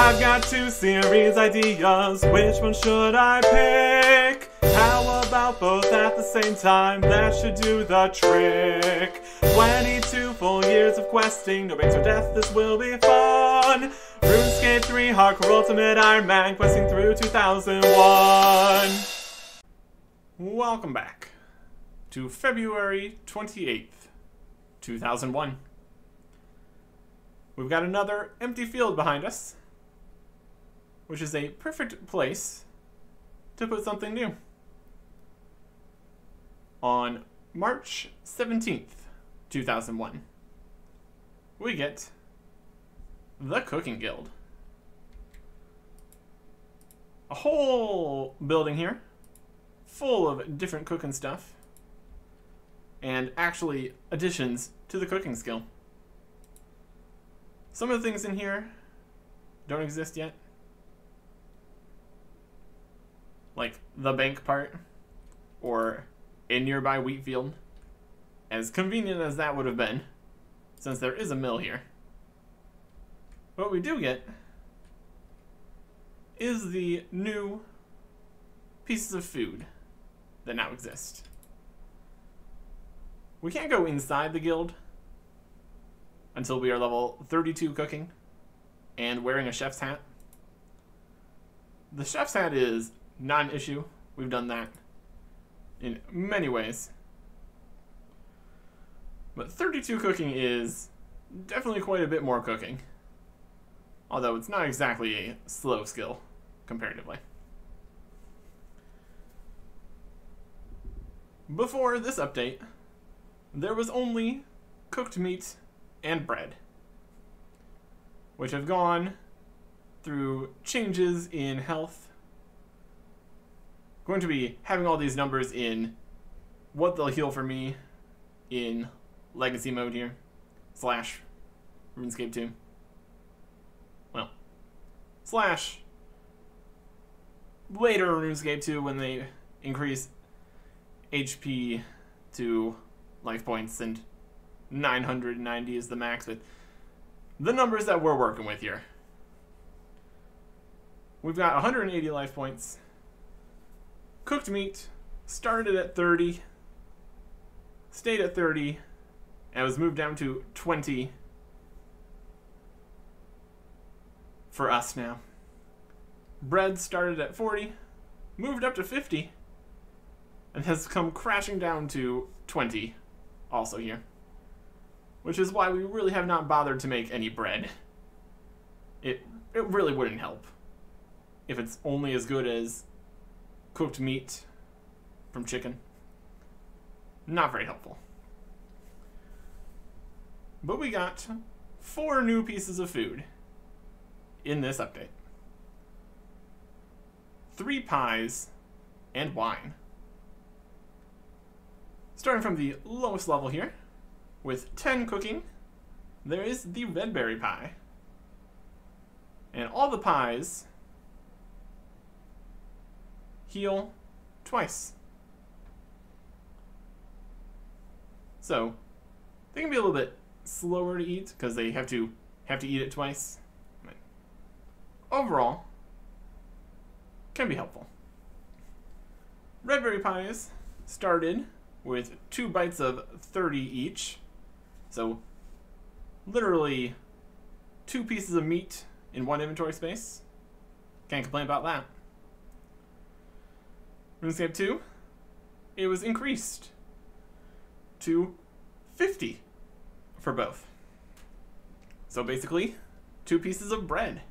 I've got two series ideas, which one should I pick? How about both at the same time? That should do the trick. 22 full years of questing, no breaks or death, this will be fun. RuneScape 3 Hardcore Ultimate Ironman, questing through 2001. Welcome back to February 28th, 2001. We've got another empty field behind us, which is a perfect place to put something new. On March 17th, 2001, we get the Cooking Guild. A whole building here, full of different cooking stuff, and actually additions to the cooking skill. Some of the things in here don't exist yet. Like the bank part, or a nearby wheat field. As convenient as that would have been, since there is a mill here. What we do get is the new pieces of food that now exist. We can't go inside the guild until we are level 32 cooking and wearing a chef's hat. The chef's hat is not an issue. We've done that in many ways. But 32 cooking is definitely quite a bit more cooking. Although it's not exactly a slow skill, comparatively. Before this update, there was only cooked meat and bread, which have gone through changes in health. Going to be having all these numbers in what they'll heal for me in legacy mode here, slash RuneScape 2. Well, slash later RuneScape 2 when they increase HP to life points and 990 is the max, but the numbers that we're working with here. We've got 180 life points. Cooked meat started at 30, stayed at 30, and was moved down to 20 for us now. Bread started at 40, moved up to 50, and has come crashing down to 20 also here. Which is why we really have not bothered to make any bread. It really wouldn't help if it's only as good as cooked meat from chicken. Not very helpful. But we got 4 new pieces of food in this update. 3 pies and wine. Starting from the lowest level here, with 10 cooking, there is the red berry pie. And all the pies heal twice. So they can be a little bit slower to eat because they have to eat it twice. But overall, can be helpful. Red berry pies started with 2 bites of 30 each. So literally 2 pieces of meat in 1 inventory space. Can't complain about that. RuneScape 2, it was increased to 50 for both. So basically, 2 pieces of bread.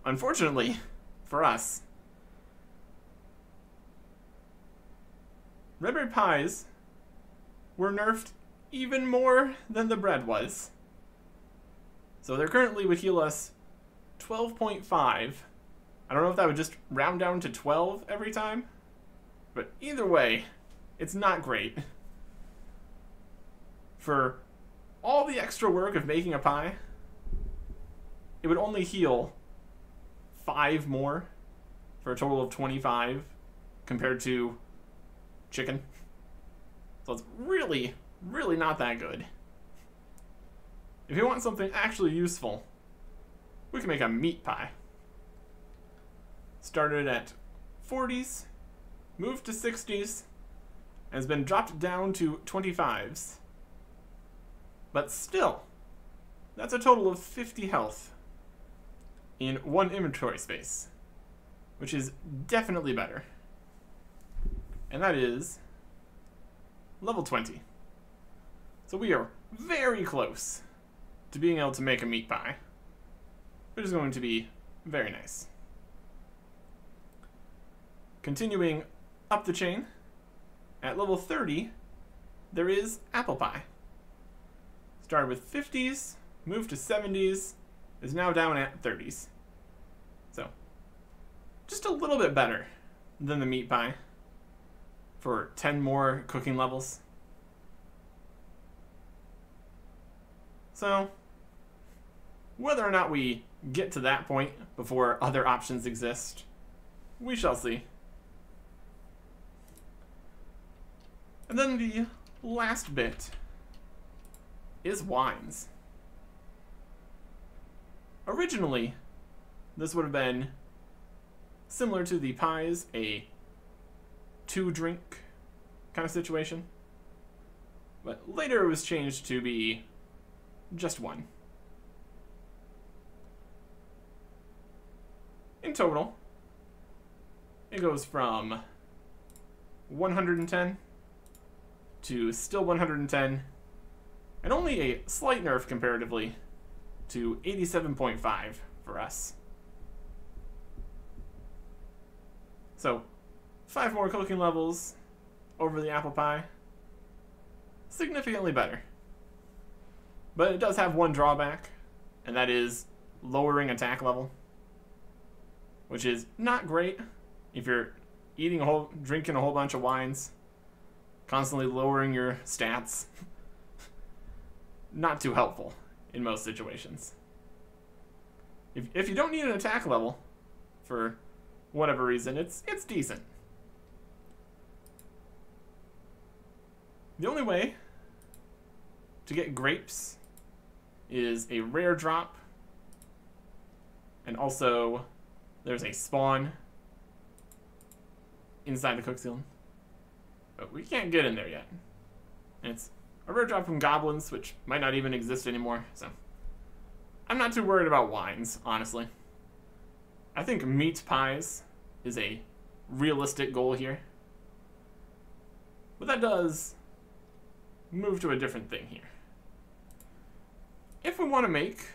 Unfortunately, for us, red berry pies were nerfed even more than the bread was. So they currently would heal us 12.5. I don't know if that would just round down to 12 every time, but either way, it's not great. For all the extra work of making a pie, it would only heal 5 more for a total of 25 compared to chicken. So it's really, really not that good. If you want something actually useful, we can make a meat pie. Started at 40s, moved to 60s, and has been dropped down to 25s. But still, that's a total of 50 health in one inventory space, which is definitely better. And that is level 20. So we are very close to being able to make a meat pie, which is going to be very nice. Continuing up the chain, at level 30, there is apple pie. Started with 50s, moved to 70s, is now down at 30s. So, just a little bit better than the meat pie for 10 more cooking levels. So, whether or not we get to that point before other options exist, we shall see. And then the last bit is wines. Originally, this would have been similar to the pies, a 2-drink kind of situation. But later it was changed to be just 1. In total, it goes from 110 to still 110, and only a slight nerf comparatively to 87.5 for us. So, 5 more cooking levels over the apple pie. Significantly better. But it does have one drawback, and that is lowering attack level, which is not great if you're drinking a whole bunch of wines, constantly lowering your stats. Not too helpful in most situations. If you don't need an attack level for whatever reason, it's decent. The only way to get grapes is a rare drop, and also there's a spawn inside the cook seal. But we can't get in there yet. And it's a rare drop from goblins, which might not even exist anymore, so I'm not too worried about wines, honestly. I think meat pies is a realistic goal here. But that does move to a different thing here. If we want to make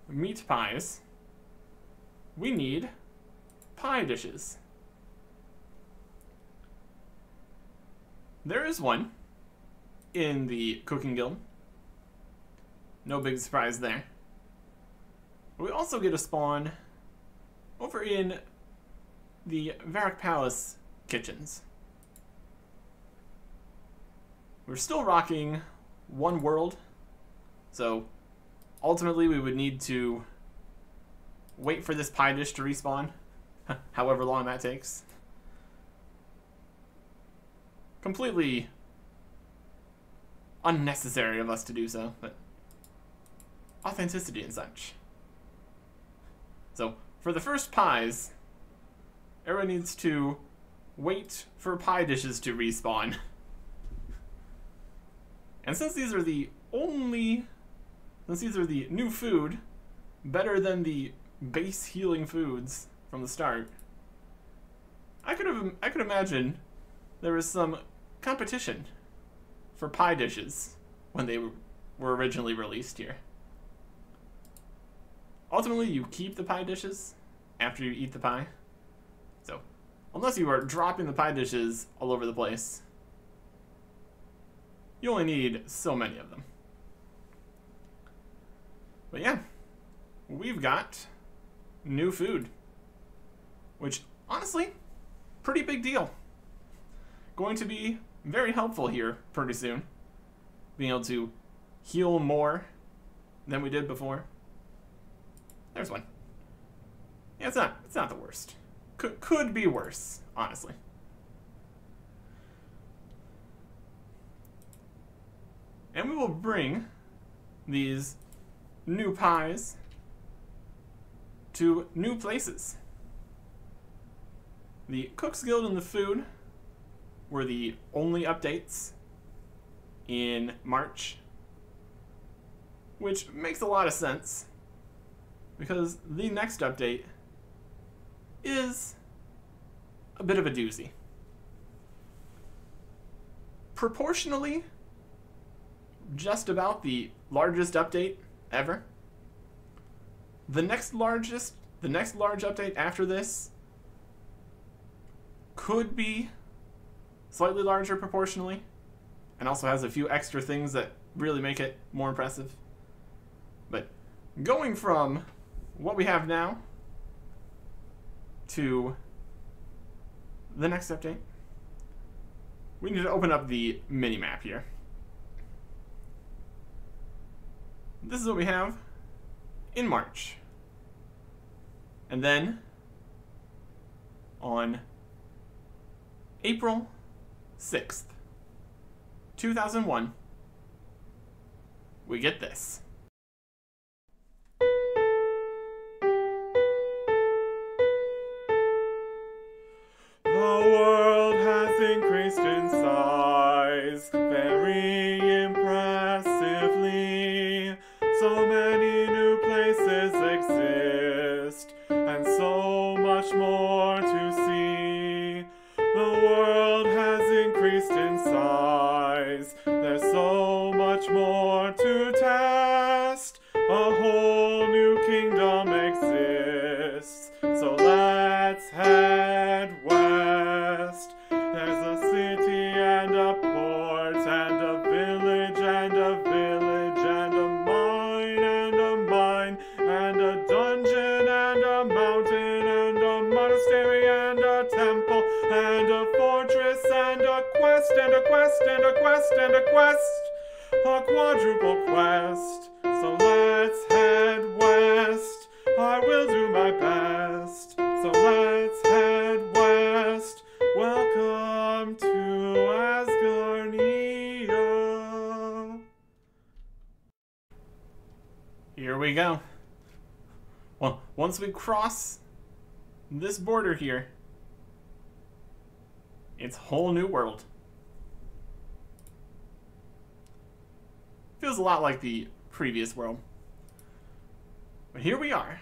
meat pies, we need pie dishes. There is one in the cooking guild. No big surprise there. We also get a spawn over in the Varric Palace kitchens. We're still rocking one world, so ultimately we would need to wait for this pie dish to respawn, however long that takes. Completely unnecessary of us to do so, but authenticity and such. So, for the first pies, everyone needs to wait for pie dishes to respawn. And since these are the new food, better than the base healing foods from the start, I could imagine there was some competition for pie dishes when they were originally released here. Ultimately, you keep the pie dishes after you eat the pie. So, unless you are dropping the pie dishes all over the place, you only need so many of them. But yeah, we've got new food, which honestly, pretty big deal. Going to be very helpful here pretty soon. Being able to heal more than we did before. There's one. Yeah, it's not the worst. Could be worse, honestly. And we will bring these new pies to new places. The Cook's Guild and the Food were the only updates in March, which makes a lot of sense because the next update is a bit of a doozy. Proportionally, just about the largest update ever. The next large update after this could be slightly larger proportionally, and also has a few extra things that really make it more impressive. But going from what we have now to the next update, we need to open up the mini-map here. This is what we have in March. And then on April 6th, 2001, we get this. The world has increased in size very impressively. So many new places exist, and so much more to see. The world has increased in size. There's so much more to test. A whole new kingdom exists. So let's head west. There's a city and a port and a village and a village and a mine and a mine and a dungeon and a mountain and a monastery and a temple and a fortress and a quest and a quest and a quest and a quest. A quadruple quest. So let's head west. I will do my best. So let's head west. Welcome to Asgarnia. Here we go. Well, once we cross this border here, it's a whole new world. Feels a lot like the previous world. But here we are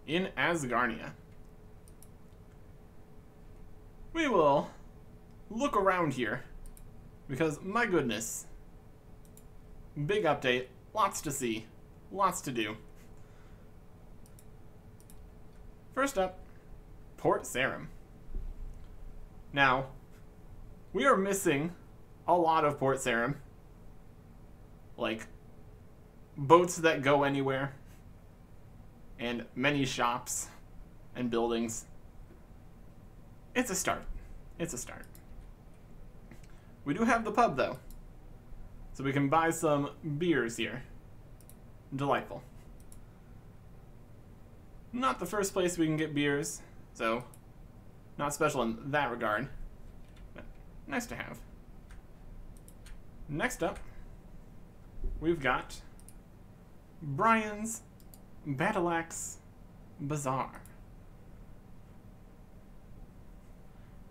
in Asgarnia. We will look around here because, my goodness, big update, lots to see, lots to do. First up, Port Sarim. Now, we are missing a lot of Port Sarim. Like, boats that go anywhere, and many shops and buildings. It's a start. It's a start. We do have the pub, though, so we can buy some beers here. Delightful. Not the first place we can get beers, so not special in that regard, but nice to have. Next up, we've got Brian's Battle Axe Bazaar.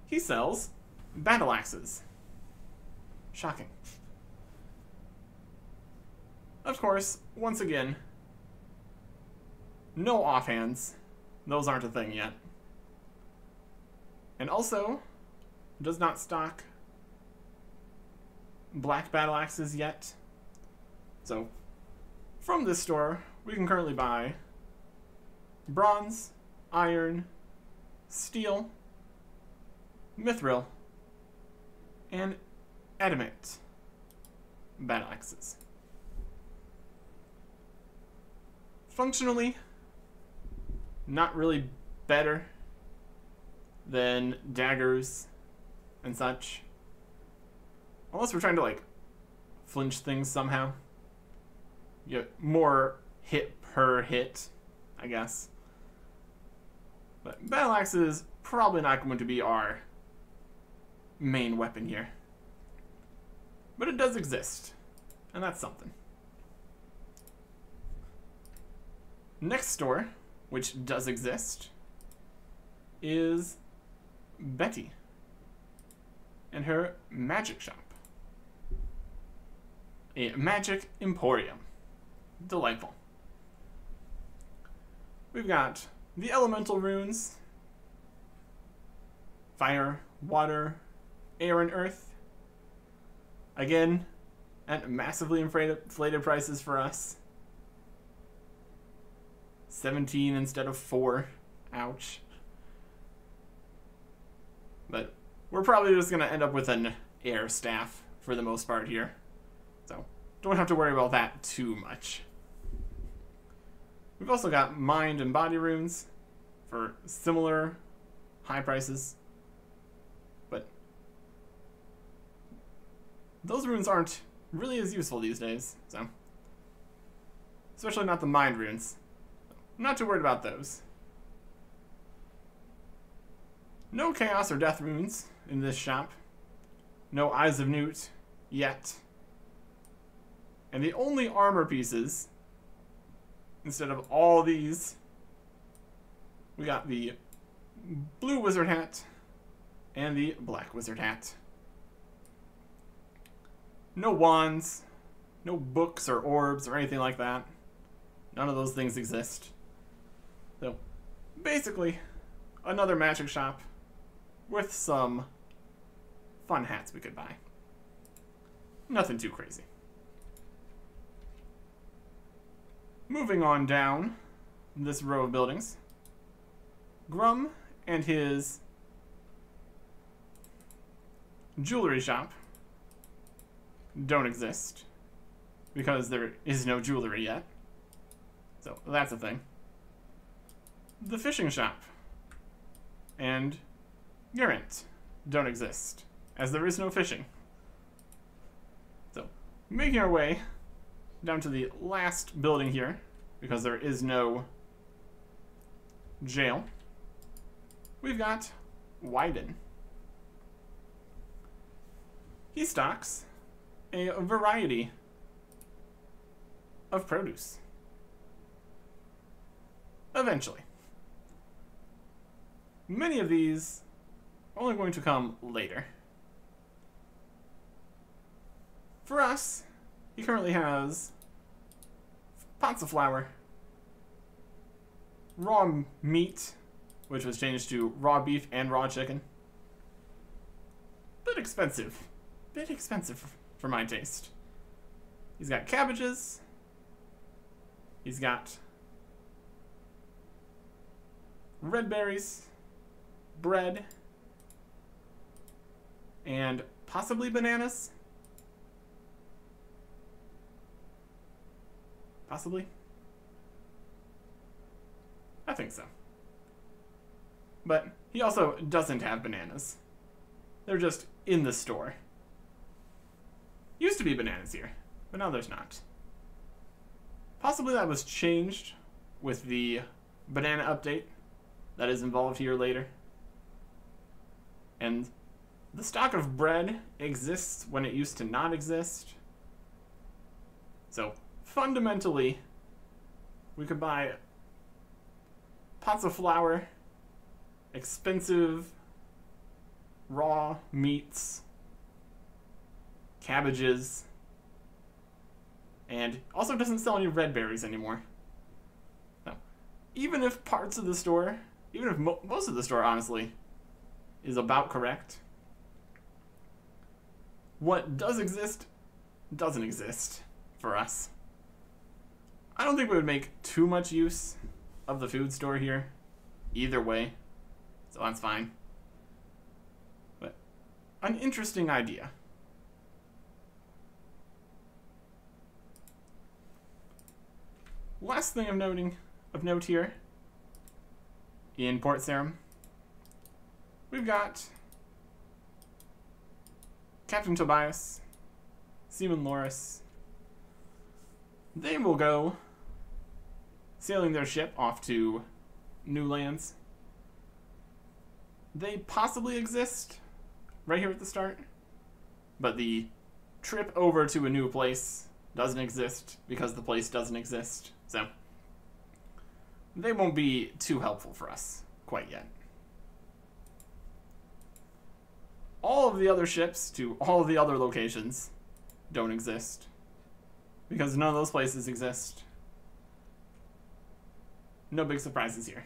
He sells battle axes. Shocking. Of course, once again, no offhands. Those aren't a thing yet. And also, does not stock black battle axes yet. So, from this store, we can currently buy bronze, iron, steel, mithril, and adamant battle axes. Functionally, not really better than daggers and such. Unless we're trying to, like, flinch things somehow. You get more hit per hit, I guess. But battle axe is probably not going to be our main weapon here. But it does exist, and that's something. Next store which does exist, is Betty and her magic shop. A magic emporium. Delightful. We've got the elemental runes. Fire, water, air, and earth. Again, at massively inflated prices for us. 17 instead of 4. Ouch. But we're probably just going to end up with an air staff for the most part here. So don't have to worry about that too much. We've also got mind and body runes for similar high prices. But those runes aren't really as useful these days, so. Especially not the mind runes. I'm not too worried about those. No chaos or death runes in this shop. No Eyes of Newt yet. And the only armor pieces, instead of all these, we got the blue wizard hat and the black wizard hat. No wands, no books or orbs or anything like that. None of those things exist. So, basically, another magic shop with some fun hats we could buy. Nothing too crazy. Moving on down this row of buildings, Grum and his jewelry shop don't exist because there is no jewelry yet. So that's a thing. The fishing shop and Garant don't exist as there is no fishing. So making our way down to the last building here because there is no jail. We've got Wyden. He stocks a variety of produce. Eventually. Many of these are only going to come later. For us, he currently has pots of flour, raw meat, which was changed to raw beef and raw chicken. Bit expensive for my taste. He's got cabbages. He's got red berries, bread, and possibly bananas. Possibly. I think so. But he also doesn't have bananas. They're just in the store. Used to be bananas here, but now there's not. Possibly that was changed with the banana update that is involved here later. And the stock of bread exists when it used to not exist. So fundamentally, we could buy pots of flour, expensive raw meats, cabbages, and also doesn't sell any red berries anymore. So, even if parts of the store, even if most of the store, honestly, is about correct, what does exist doesn't exist for us. I don't think we would make too much use of the food store here, either way, so that's fine. But an interesting idea. Last thing of note here, in Port Sarim, we've got Captain Tobias, Seaman Loris. They will go sailing their ship off to new lands. They possibly exist right here at the start, but the trip over to a new place doesn't exist because the place doesn't exist. So they won't be too helpful for us quite yet. All of the other ships to all of the other locations don't exist, because none of those places exist. No big surprises here.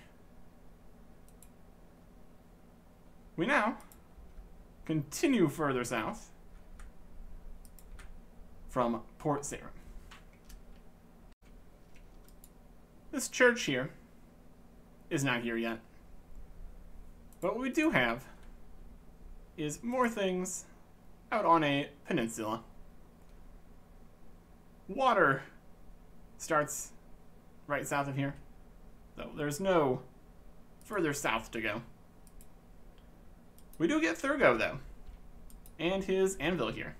We now continue further south from Port Sarum. This church here is not here yet, but what we do have is more things out on a peninsula. Water starts right south of here, so there's no further south to go. We do get Thurgo, though, and his anvil here.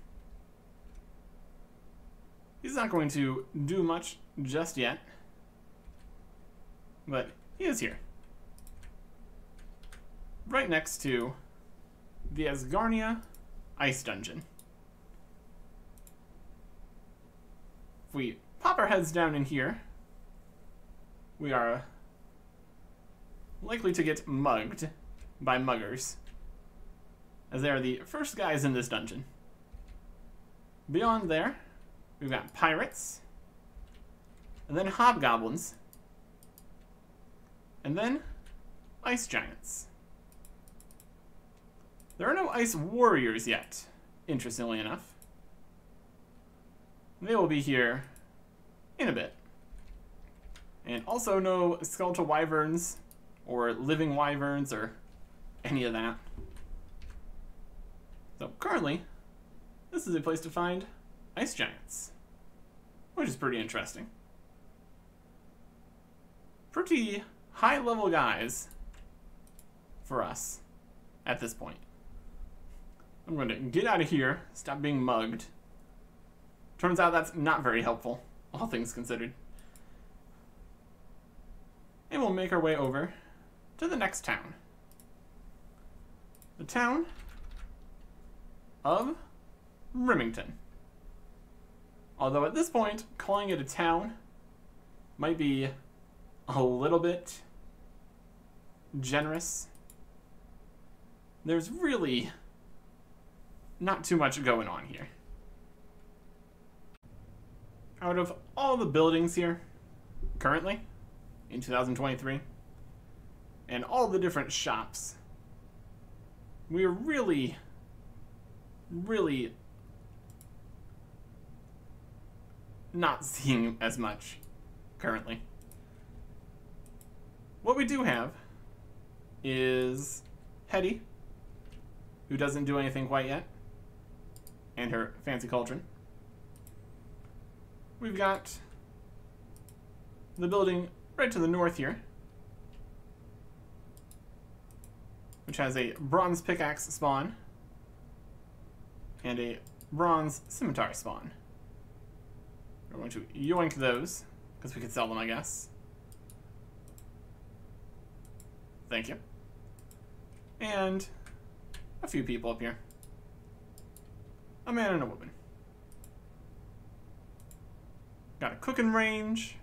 He's not going to do much just yet, but he is here. Right next to the Asgarnia Ice Dungeon. If we pop our heads down in here, we are likely to get mugged by muggers, as they are the first guys in this dungeon. Beyond there, we've got pirates, and then hobgoblins, and then ice giants. There are no ice warriors yet, interestingly enough. They will be here in a bit. And also no skeletal wyverns, or living wyverns, or any of that. So currently, this is a place to find ice giants, which is pretty interesting. Pretty high-level guys for us at this point. I'm going to get out of here, stop being mugged. Turns out that's not very helpful, all things considered. And we'll make our way over to the next town. The town of Remington. Although at this point, calling it a town might be a little bit generous. There's really not too much going on here. Out of all the buildings here, currently, in 2023, and all the different shops, we're really not seeing as much currently. What we do have is Hetty, who doesn't do anything quite yet, and her fancy cauldron. We've got the building right to the north here, which has a bronze pickaxe spawn and a bronze scimitar spawn. We're going to yoink those, because we could sell them, I guess. Thank you. And a few people up here. A man and a woman. Got a cooking range.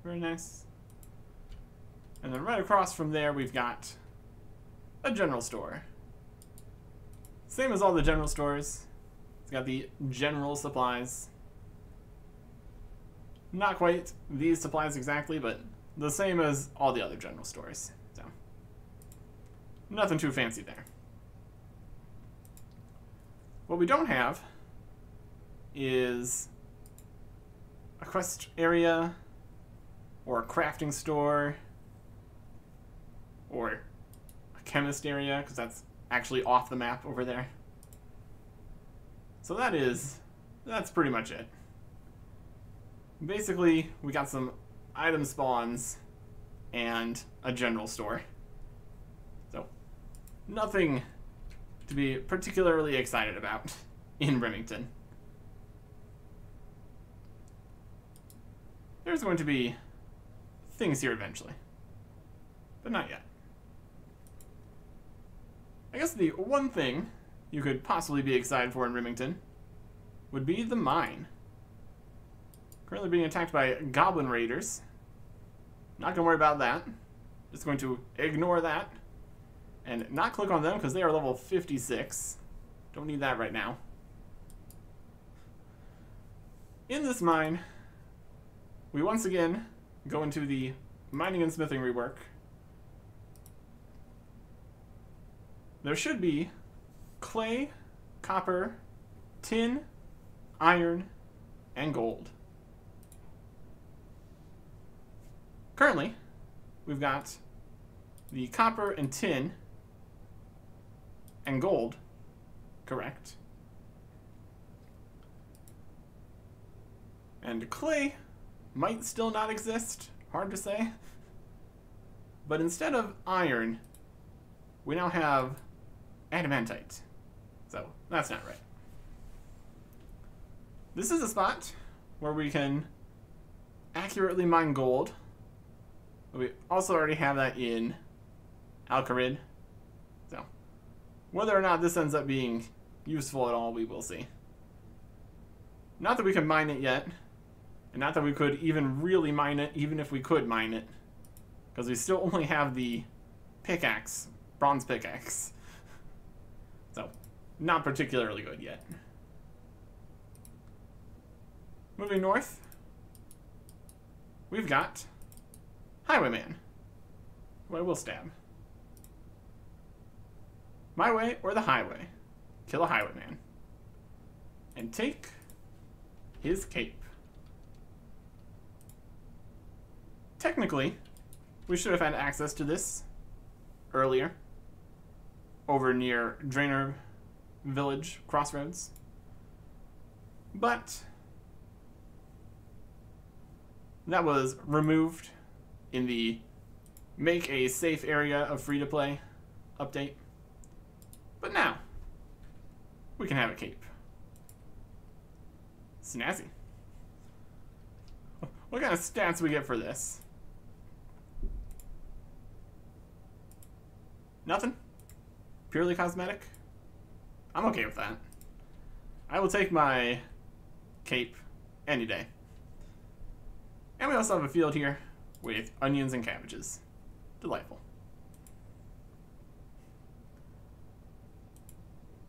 Very nice. And then right across from there, we've got a general store. Same as all the general stores. It's got the general supplies. Not quite these supplies exactly, but the same as all the other general stores. So, nothing too fancy there. What we don't have is a quest area, or a crafting store, or a chemist area, because that's actually off the map over there. So that's pretty much it. Basically, we got some item spawns and a general store. So, nothing to be particularly excited about in Remington. There's going to be things here eventually, but not yet. I guess the one thing you could possibly be excited for in Remington would be the mine. Currently being attacked by goblin raiders. Not gonna worry about that. Just going to ignore that. And not click on them because they are level 56. Don't need that right now. In this mine, we once again go into the mining and smithing rework. There should be clay, copper, tin, iron, and gold. Currently, we've got the copper and tin and gold correct. And clay might still not exist, hard to say. But instead of iron, we now have adamantite. So that's not right. This is a spot where we can accurately mine gold. But we also already have that in Alcarid. So whether or not this ends up being useful at all, we will see. Not that we can mine it yet. And not that we could even really mine it, even if we could mine it. Because we still only have the pickaxe, bronze pickaxe. So, not particularly good yet. Moving north, we've got Highwayman, who I will stab. My way or the highway. Kill a highwayman. And take his cape. Technically, we should have had access to this earlier, over near Draenor Village Crossroads. But that was removed in the Make a Safe Area of Free-to-Play update. But now, we can have a cape. Snazzy. What kind of stats do we get for this? Nothing? Purely cosmetic? I'm okay with that. I will take my cape any day. And we also have a field here with onions and cabbages. Delightful.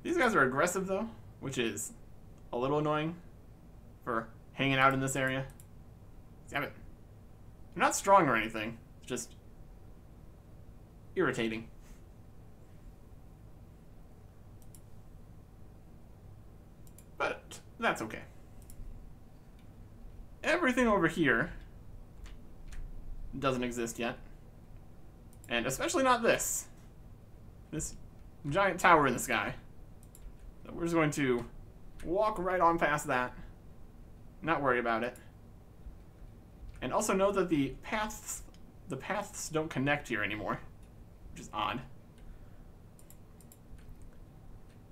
These guys are aggressive though, which is a little annoying for hanging out in this area. Damn it. They're not strong or anything. It's just irritating. But that's okay. Everything over here doesn't exist yet. And especially not this. This giant tower in the sky. So we're just going to walk right on past that. Not worry about it. And also know that the paths don't connect here anymore, which is odd.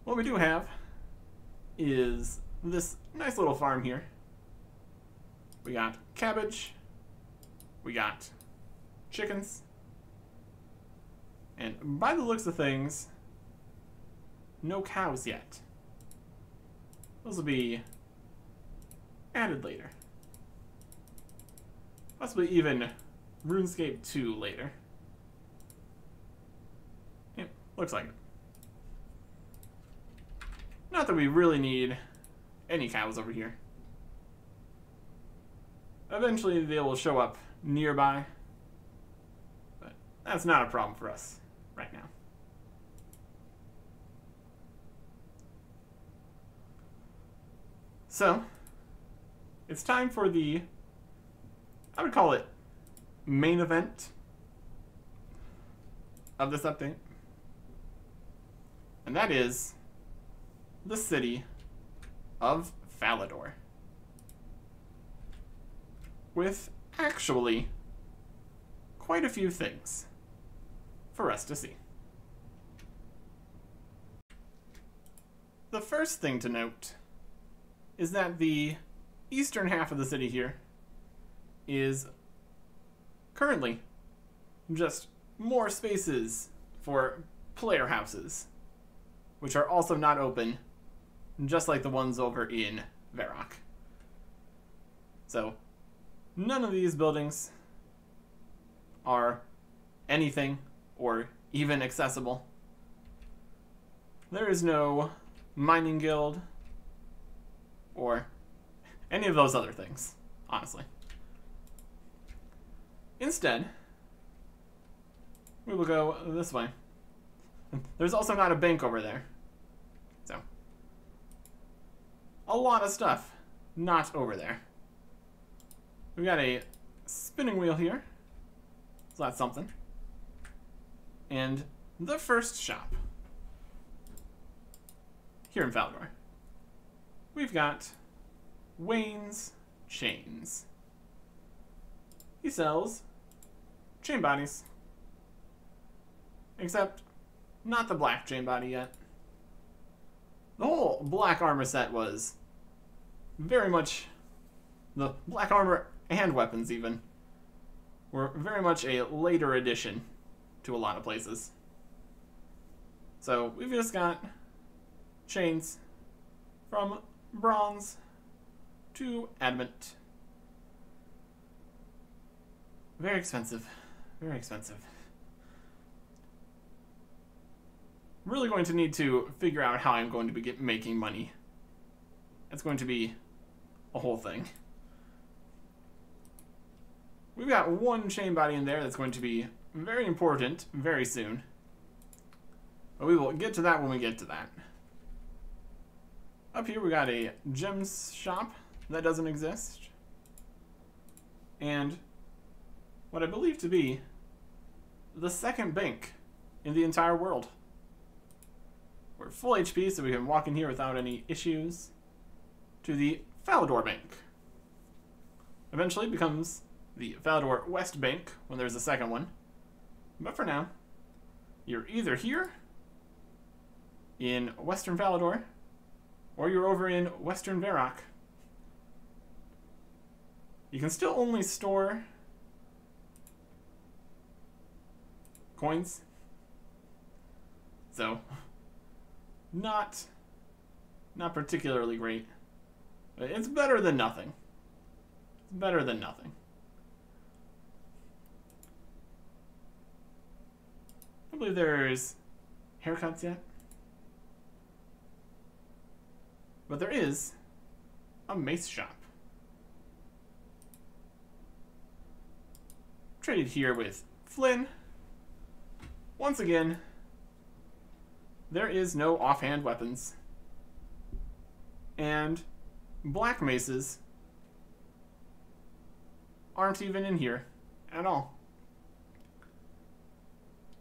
What we do have is this nice little farm here. We got cabbage, we got chickens, and by the looks of things, no cows yet. Those will be added later. Possibly even RuneScape 2 later. Yep, looks like it. Not that we really need any cows over here. Eventually they will show up nearby, but that's not a problem for us right now. So, it's time for the, I would call it, main event of this update. And that is the city of Falador. With actually quite a few things for us to see. The first thing to note is that the eastern half of the city here is currently just more spaces for player houses, which are also not open, just like the ones over in Varrock. So, none of these buildings are anything or even accessible. There is no mining guild or any of those other things, honestly. Instead, we will go this way. There's also not a bank over there. So, a lot of stuff not over there. We got a spinning wheel here. So that's something. And the first shop here in Falador. We've got Wayne's Chains. He sells chain bodies. Except not the black chain body yet. The whole black armor set was very much, the black armor and weapons even, were very much a later addition to a lot of places. So we've just got chains from bronze to adamant. Very expensive. Very expensive. Really going to need to figure out how I'm going to be making money. It's going to be a whole thing. We've got one chain body in there that's going to be very important very soon. But we will get to that when we get to that. Up here we got a gems shop that doesn't exist. And what I believe to be the second bank in the entire world. We're full HP, so we can walk in here without any issues. To the Falador Bank. Eventually becomes the Falador West Bank when there's a second one. But for now, you're either here in Western Falador, or you're over in Western Varrock. You can still only store coins. So, not particularly great. But it's better than nothing. It's better than nothing. I don't believe there's haircuts yet. But there is a mace shop. Traded here with Flynn. Once again, there is no offhand weapons. And black maces aren't even in here at all.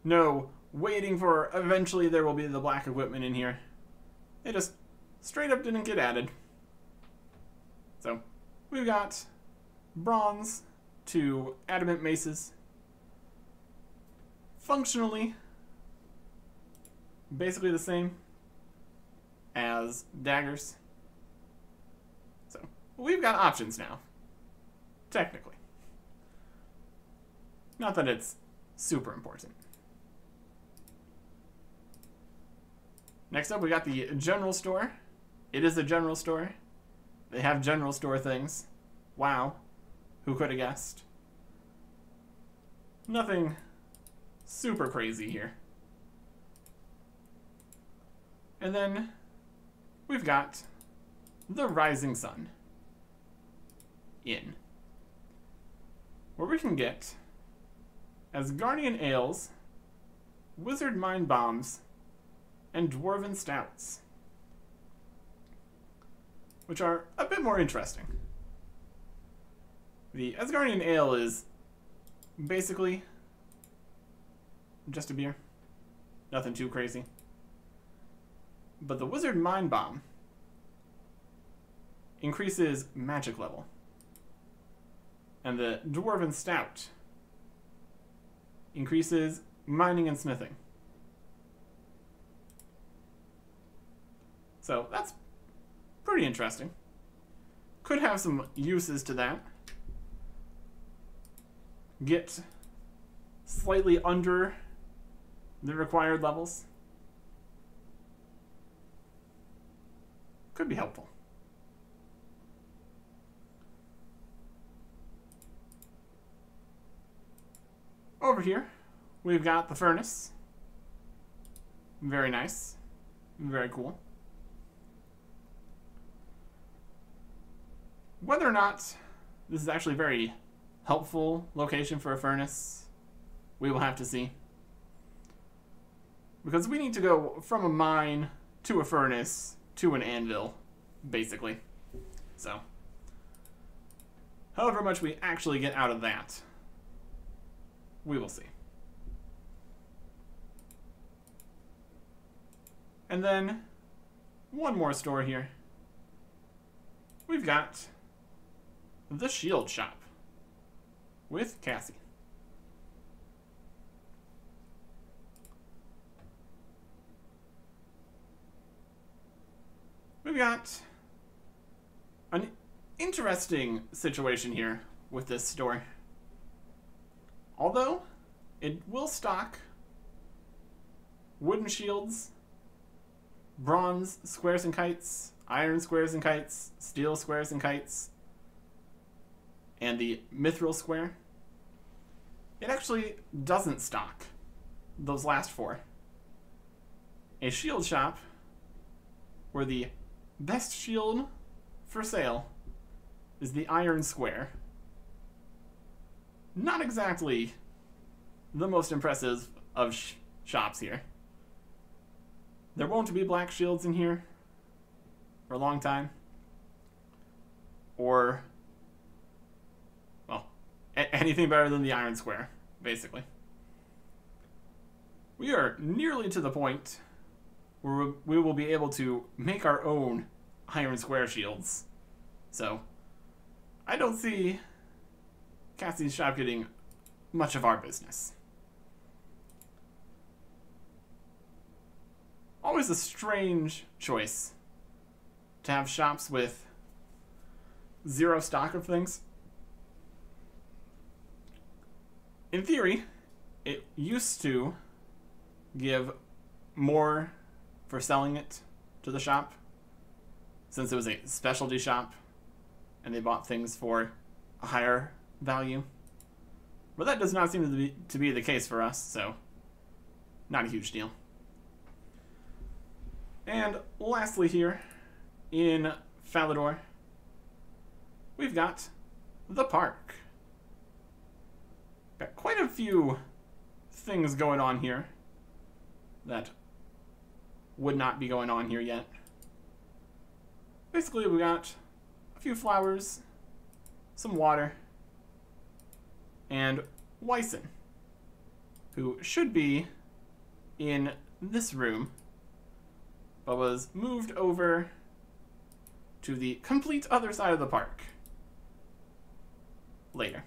No, waiting for eventually there will be the black equipment in here. They just straight up didn't get added. So, we've got bronze to adamant maces. Functionally, basically the same as daggers. So, we've got options now. Technically. Not that it's super important. Next up, we got the general store. It is a general store. They have general store things. Wow. Who could have guessed? Nothing super crazy here. And then we've got the Rising Sun Inn, where we can get Asgarnian ales, wizard mind bombs, and dwarven stouts, which are a bit more interesting. The Asgarnian ale is basically just a beer. Nothing too crazy. But the wizard mind bomb increases magic level. And the dwarven stout increases mining and smithing. So that's pretty interesting. Could have some uses to that. Get slightly under the required levels. Could be helpful. over here, we've got the furnace. Very nice. Very cool. Whether or not this is actually a very helpful location for a furnace, we will have to see. Because we need to go from a mine to a furnace to an anvil, basically. So, however much we actually get out of that, we will see. And then, one more store here. We've got the shield shop with Cassie. We've got an interesting situation here with this store. Although it will stock wooden shields, bronze squares and kites, iron squares and kites, steel squares and kites, and the mithril square, it actually doesn't stock those last four. A shield shop where the best shield for sale is the iron square. Not exactly the most impressive of shops here. There won't be black shields in here for a long time. Or, well, anything better than the iron square, basically. We are nearly to the point where we will be able to make our own iron square shields. So, I don't see Cassie's shop getting much of our business. Always a strange choice to have shops with zero stock of things. In theory, it used to give more for selling it to the shop, since it was a specialty shop and they bought things for a higher value. But that does not seem to be the case for us, so not a huge deal. And lastly here, in Falador, we've got the park. Got quite a few things going on here that would not be going on here yet. Basically, we got a few flowers, some water, and Wyson, who should be in this room, but was moved over to the complete other side of the park later.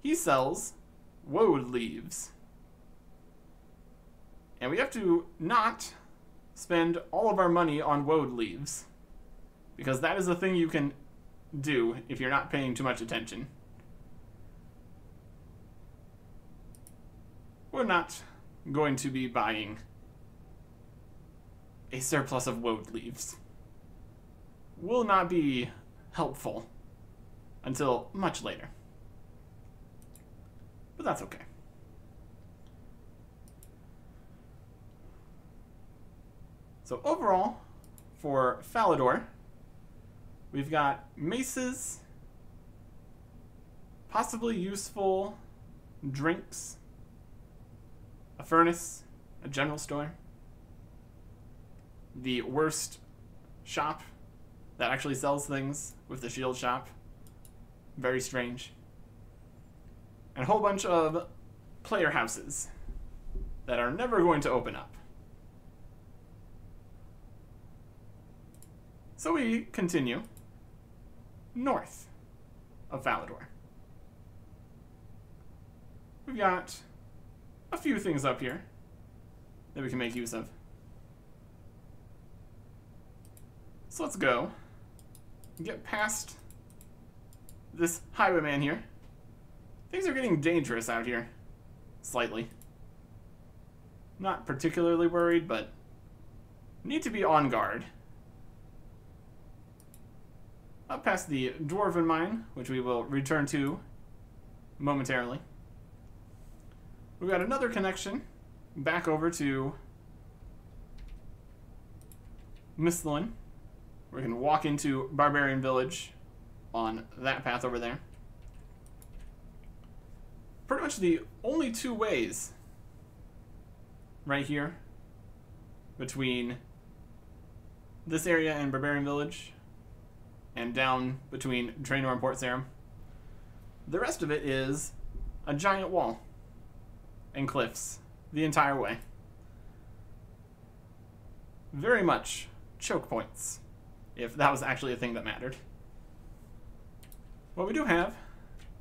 He sells woad leaves. And we have to not spend all of our money on woad leaves, because that is a thing you can do if you're not paying too much attention. We're not going to be buying a surplus of woad leaves. Will not be helpful until much later. But that's okay. So overall, for Falador, we've got maces, possibly useful drinks, a furnace, a general store, the worst shop that actually sells things with the shield shop, very strange, and a whole bunch of player houses that are never going to open up. So we continue north of Falador. We've got a few things up here that we can make use of. So let's go get past this highwayman here. Things are getting dangerous out here, slightly. Not particularly worried, but need to be on guard. Up past the Dwarven Mine, which we will return to momentarily. we've got another connection back over to Mistlin. We can walk into Barbarian Village on that path over there. Pretty much the only two ways right here between this area and Barbarian Village and down between Draenor and Port Sarim. The rest of it is a giant wall and cliffs the entire way. Very much choke points, if that was actually a thing that mattered. What we do have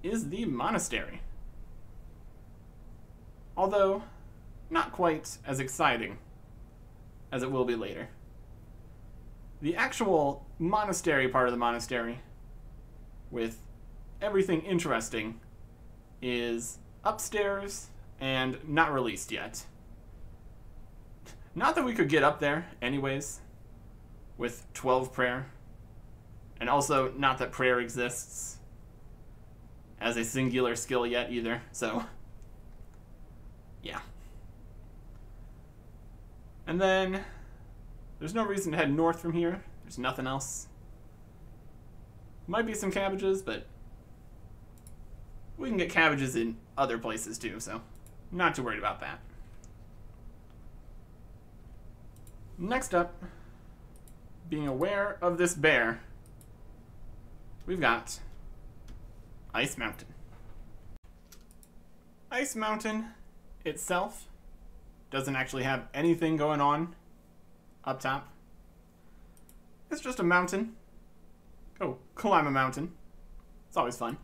is the monastery. Although, not quite as exciting as it will be later. The actual monastery part of the monastery, with everything interesting, is upstairs and not released yet. Not that we could get up there anyways, with 12 prayer, and also not that prayer exists as a singular skill yet either, so yeah. And then there's no reason to head north from here. There's nothing else. Might be some cabbages, but we can get cabbages in other places too, so I'm not too worried about that. Next up, being aware of this bear, we've got Ice Mountain. Ice Mountain itself doesn't actually have anything going on up top. It's just a mountain. Go climb a mountain. It's always fun.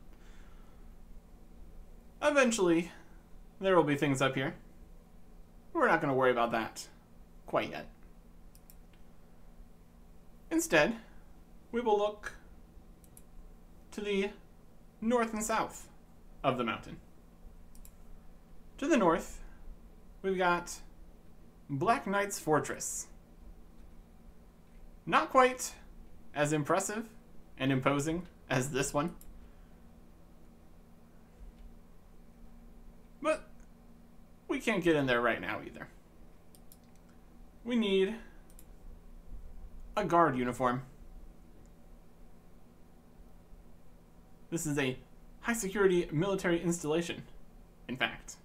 Eventually, there will be things up here. We're not going to worry about that quite yet. Instead, we will look to the north and south of the mountain. To the north, we've got Black Knight's Fortress. Not quite as impressive and imposing as this one, but we can't get in there right now either. We need a guard uniform. This is a high security military installation, in fact.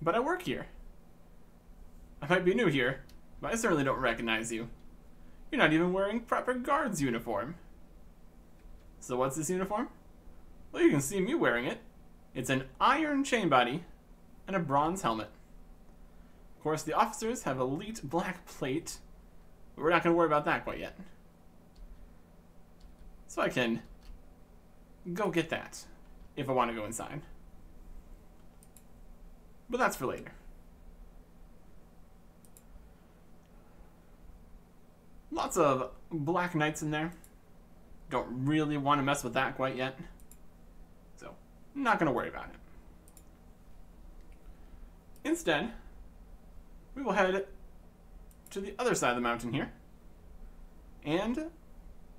But I work here. I might be new here, but I certainly don't recognize you. You're not even wearing proper guard's uniform. So what's this uniform? Well, you can see me wearing it. It's an iron chain body and a bronze helmet. Of course, the officers have elite black plate, but we're not going to worry about that quite yet. So I can go get that if I want to go inside. But that's for later. Lots of Black Knights in there. Don't really want to mess with that quite yet. So, not going to worry about it. Instead, we will head to the other side of the mountain here. And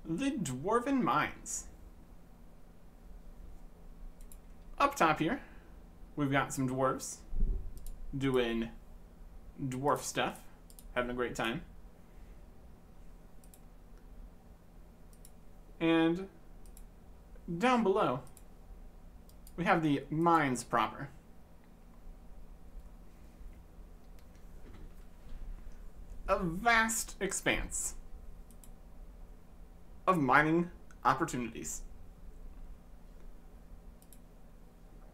the Dwarven Mines. Up top here, we've got some dwarves doing dwarf stuff, having a great time. And down below, we have the mines proper. A vast expanse of mining opportunities.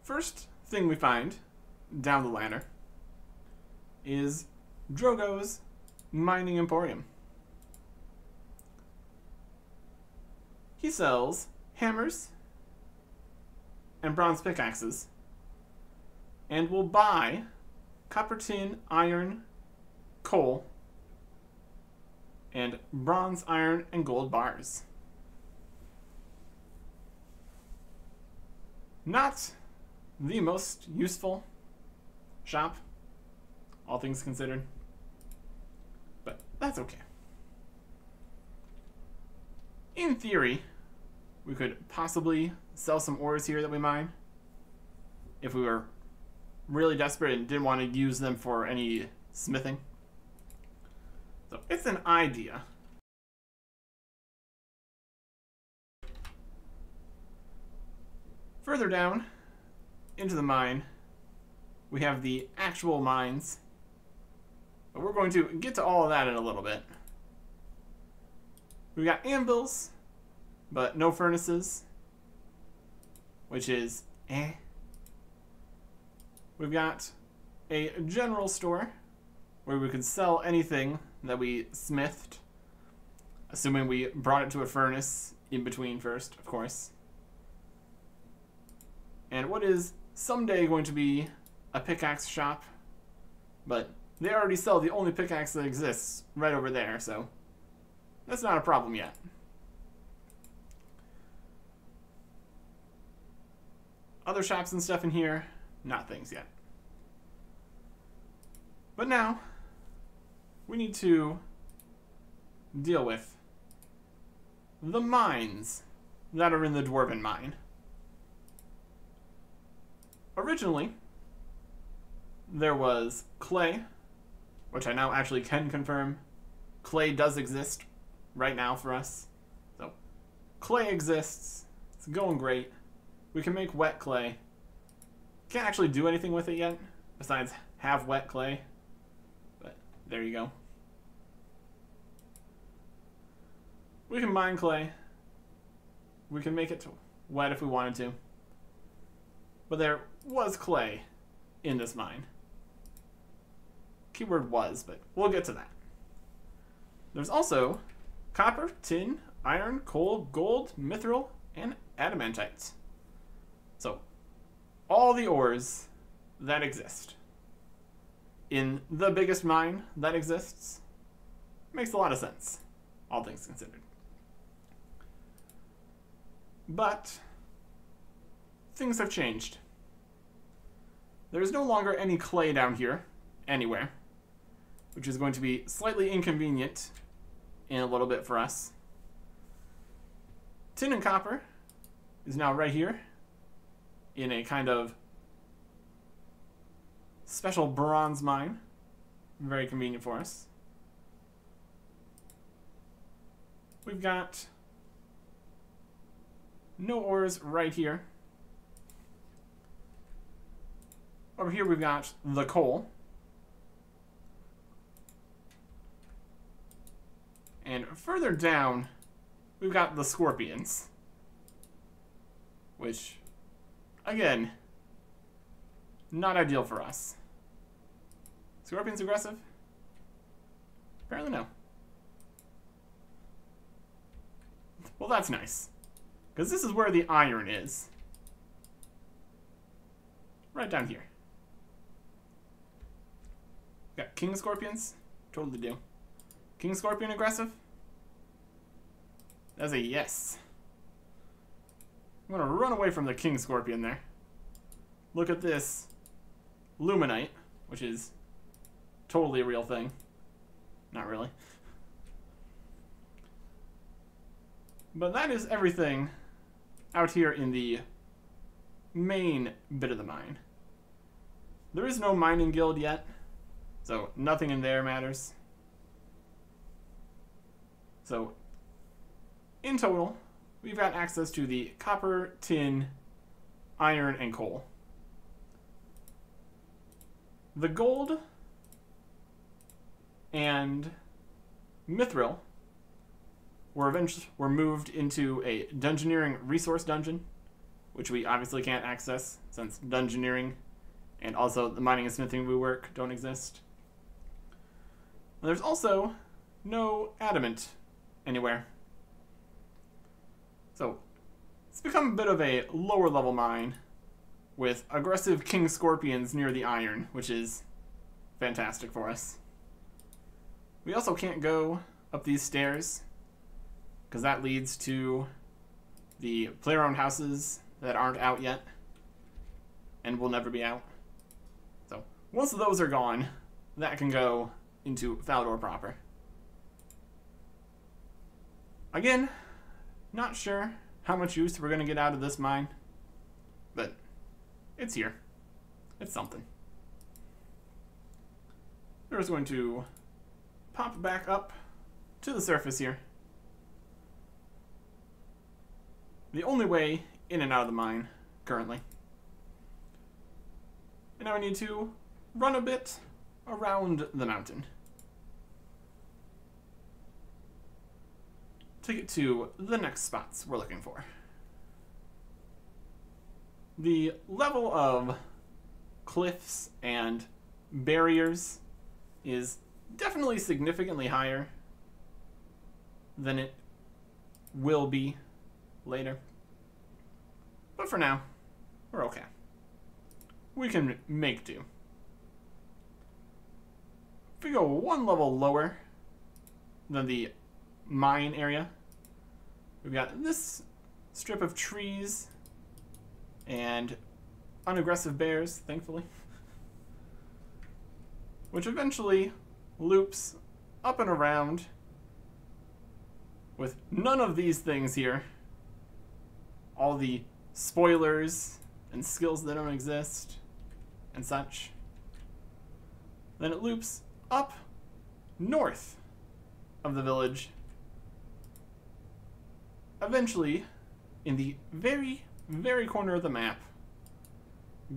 First thing we find down the ladder is Drogo's Mining Emporium. He sells hammers and bronze pickaxes and will buy copper, tin, iron, coal, and bronze, iron, and gold bars. Not the most useful shop, all things considered, but that's okay. In theory, we could possibly sell some ores here that we mine if we were really desperate and didn't want to use them for any smithing. So it's an idea. Further down into the mine, we have the actual mines. But we're going to get to all of that in a little bit. We've got anvils, but no furnaces, which is eh. We've got a general store where we could sell anything that we smithed, assuming we brought it to a furnace in between first, of course. And what is someday going to be a pickaxe shop, but they already sell the only pickaxe that exists right over there, so that's not a problem yet. Other shops and stuff in here, not things yet. But now, we need to deal with the mines that are in the Dwarven Mine. Originally, there was clay, which I now actually can confirm. Clay does exist right now for us. So, clay exists. It's going great. We can make wet clay. Can't actually do anything with it yet, besides have wet clay. But there you go. We can mine clay. We can make it wet if we wanted to. But there was clay in this mine. Keyword was, but we'll get to that. There's also copper, tin, iron, coal, gold, mithril, and adamantite. So, all the ores that exist in the biggest mine that exists. Makes a lot of sense, all things considered. But things have changed. There's no longer any clay down here, anywhere, which is going to be slightly inconvenient in a little bit for us. Tin and copper is now right here in a kind of special bronze mine. Very convenient for us. We've got no ores right here. Over here we've got the coal. And further down, we've got the scorpions. Which, again, not ideal for us. Scorpions aggressive? Apparently no. Well, that's nice. Because this is where the iron is. Right down here. Got king scorpions? Totally do. King scorpion aggressive? That's a yes. I'm gonna run away from the king scorpion there. Look at this luminite, which is totally a real thing. Not really. But that is everything out here in the main bit of the mine. There is no mining guild yet, so nothing in there matters. So, in total, we've got access to the copper, tin, iron, and coal. The gold and mithril were moved into a dungeoneering resource dungeon, which we obviously can't access since dungeoneering and also the mining and smithing we work don't exist. And there's also no adamant anywhere. So it's become a bit of a lower level mine with aggressive king scorpions near the iron, which is fantastic for us. We also can't go up these stairs because that leads to the player-owned houses that aren't out yet and will never be out. So once those are gone, that can go into Falador proper. Again, not sure how much use we're going to get out of this mine, but it's here. It's something. we're just going to pop back up to the surface here. The only way in and out of the mine currently. And now I need to run a bit around the mountain to get to the next spots we're looking for. The level of cliffs and barriers is definitely significantly higher than it will be later. But for now, we're okay. We can make do. If we go one level lower than the mine area, we've got this strip of trees and unaggressive bears, thankfully, which eventually loops up and around with none of these things here. All the spoilers and skills that don't exist and such. Then it loops up north of the village, eventually in the very, very corner of the map,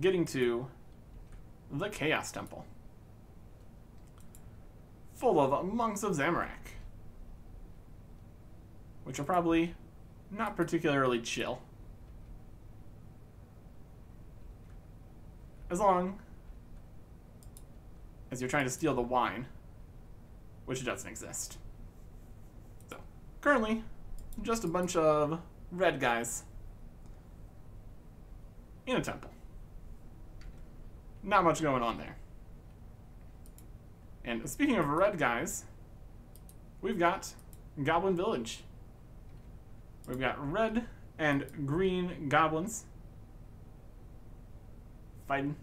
getting to the Chaos Temple, full of monks of Zamorak, which are probably not particularly chill. As long as you're trying to steal the wine, which doesn't exist. So, currently, just a bunch of red guys in a temple. Not much going on there. And speaking of red guys, we've got Goblin Village. We've got red and green goblins fighting.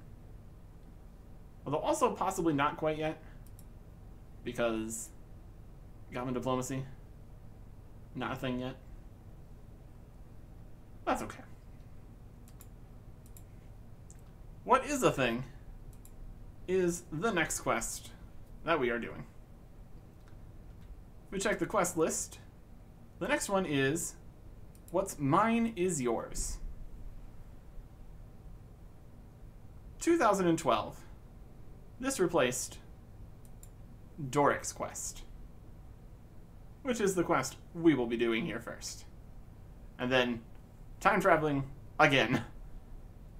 Although also possibly not quite yet, because goblin diplomacy, not a thing yet. That's okay. What is a thing is the next quest that we are doing. If we check the quest list, the next one is What's Mine is Yours. 2012. This replaced Doric's quest, which is the quest we will be doing here first. And then time traveling again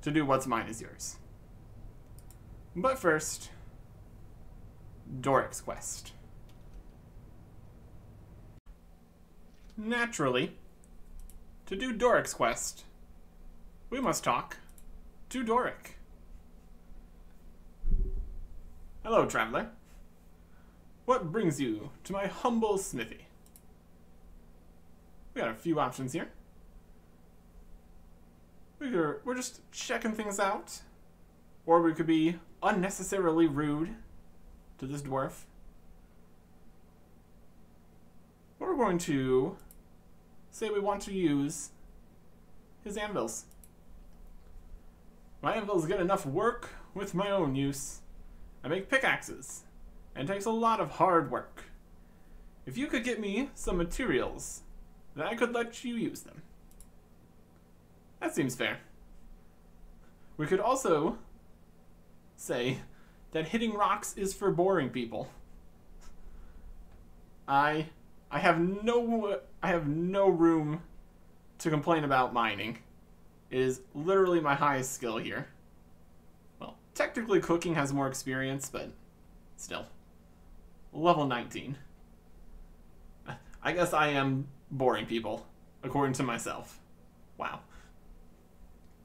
to do What's Mine is Yours. But first, Doric's quest. Naturally, to do Doric's quest, we must talk to Doric. Hello, traveler. What brings you to my humble smithy? We got a few options here. We're just checking things out, or we could be unnecessarily rude to this dwarf. We're going to say we want to use his anvils. My anvils get enough work with my own use. I make pickaxes, and it takes a lot of hard work. If you could get me some materials, then I could let you use them. That seems fair. We could also say that hitting rocks is for boring people. I have no room to complain about mining. It is literally my highest skill here. Well, technically cooking has more experience, but still. Level 19. I guess I am boring people, according to myself. Wow.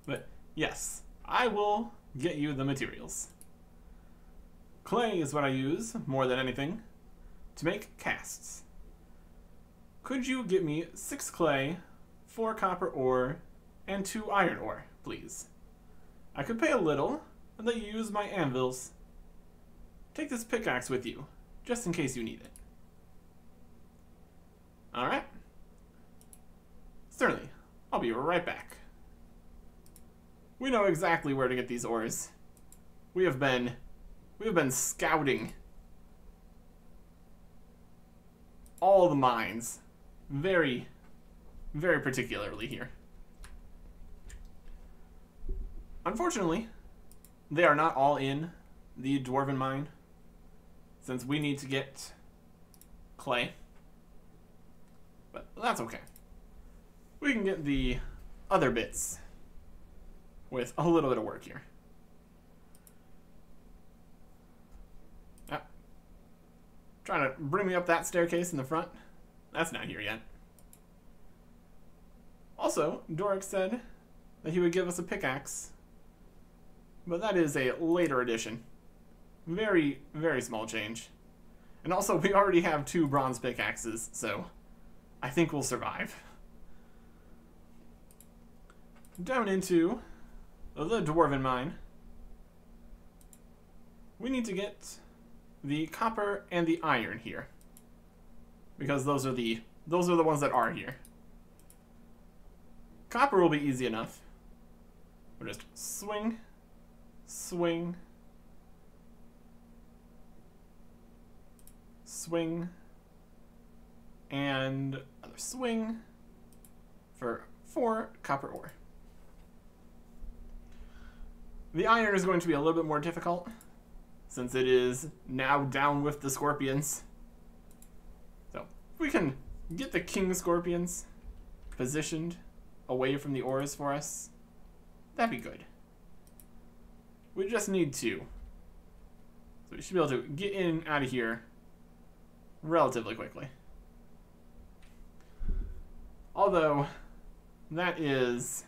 But yes, I will get you the materials. Clay is what I use, more than anything, to make casts. Could you get me 6 clay, 4 copper ore, and 2 iron ore, please? I could pay a little, and let you use my anvils. Take this pickaxe with you, just in case you need it. Alright? Certainly. I'll be right back. We know exactly where to get these ores. We have been scouting all the mines very, very particularly here. Unfortunately, they are not all in the Dwarven mine, since we need to get clay. But that's okay. We can get the other bits with a little bit of work here. Trying to bring me up that staircase in the front. That's not here yet. Also, Doric said that he would give us a pickaxe, but that is a later addition. Very, very small change. And also, we already have 2 bronze pickaxes, so I think we'll survive. Down into the Dwarven mine. We need to get the copper and the iron here, because those are the ones that are here. Copper will be easy enough. We'll just swing, swing, swing, and another swing for 4 copper ore. The iron is going to be a little bit more difficult, since it is now down with the scorpions. So, if we can get the king scorpions positioned away from the ores for us, that'd be good. We just need 2. So we should be able to get in and out of here relatively quickly. Although, that is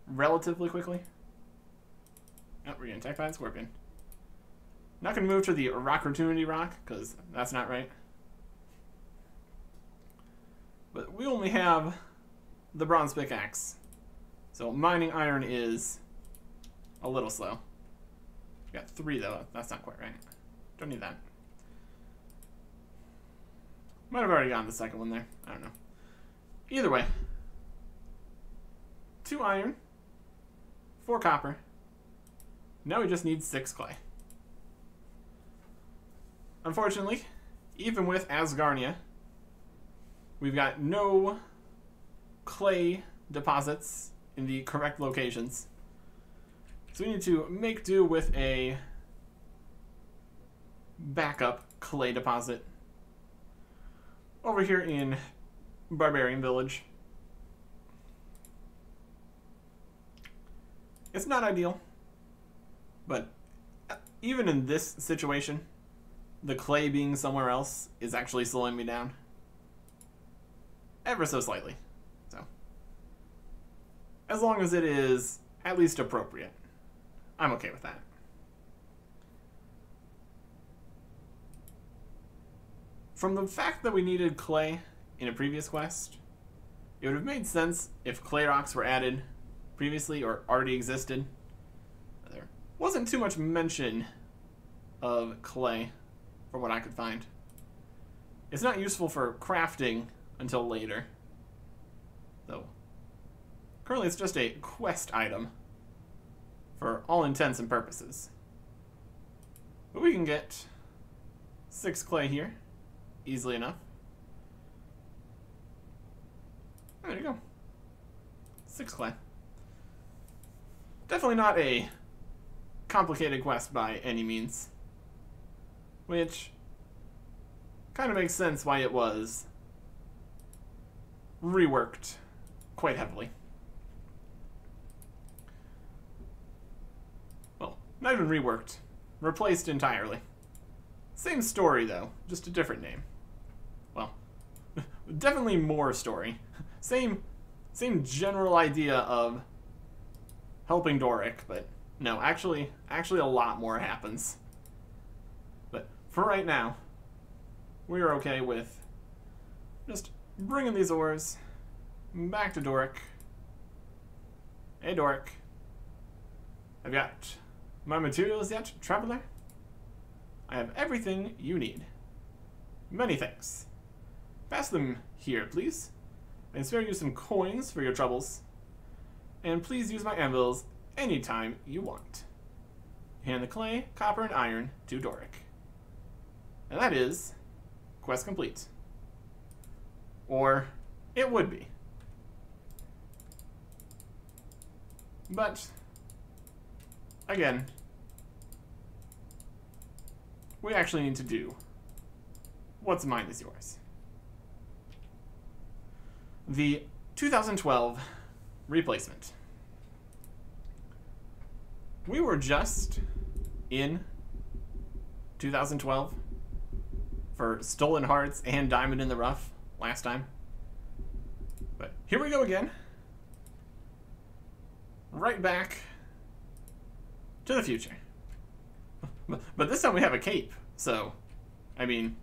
relatively quickly. Oh, we're getting attacked by a scorpion. Not going to move to the Opportunity Rock, because that's not right. But we only have the bronze pickaxe, so mining iron is a little slow. We got 3 though, that's not quite right. Don't need that. Might have already gotten the second one there, I don't know. Either way, 2 iron, 4 copper. Now we just need 6 clay. Unfortunately, even with Asgarnia, we've got no clay deposits in the correct locations. So we need to make do with a backup clay deposit over here in Barbarian Village. It's not ideal, but even in this situation, the clay being somewhere else is actually slowing me down. Ever so slightly. So, as long as it is at least appropriate, I'm okay with that. From the fact that we needed clay in a previous quest, it would have made sense if clay rocks were added previously or already existed. There wasn't too much mention of clay from what I could find. It's not useful for crafting until later, though currently it's just a quest item for all intents and purposes. But we can get 6 clay here easily enough. There you go. 6 clay. Definitely not a complicated quest by any means, which kind of makes sense why it was reworked quite heavily. Well, not even reworked, replaced entirely. Same story though, just a different name. Well, definitely more story. Same general idea of helping Doric, but no, actually a lot more happens. But for right now, we are okay with just bringing these ores back to Doric. Hey Doric, I've got my materials yet, traveler? I have everything you need. Many thanks. Pass them here, please. I can spare you some coins for your troubles. And please use my anvils anytime you want. Hand the clay, copper, and iron to Doric. And that is quest complete. Or it would be. But, again, we actually need to do what's mine is yours. The 2012 replacement. We were just in 2012 for Stolen Hearts and Diamond in the Rough last time. But here we go again. Right back to the future. But this time we have a cape, so, I mean,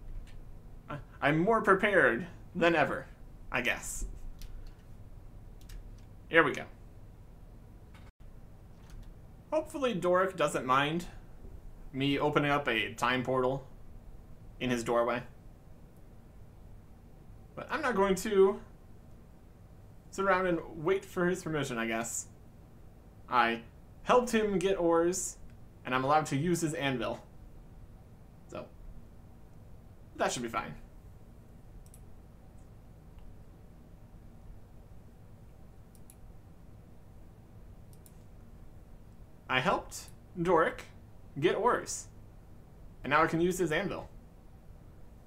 I'm more prepared than ever, I guess. Here we go. Hopefully Doric doesn't mind me opening up a time portal in his doorway. But I'm not going to sit around and wait for his permission, I guess. I helped him get ores, and I'm allowed to use his anvil. So, that should be fine. I helped Doric get ores, and now I can use his anvil.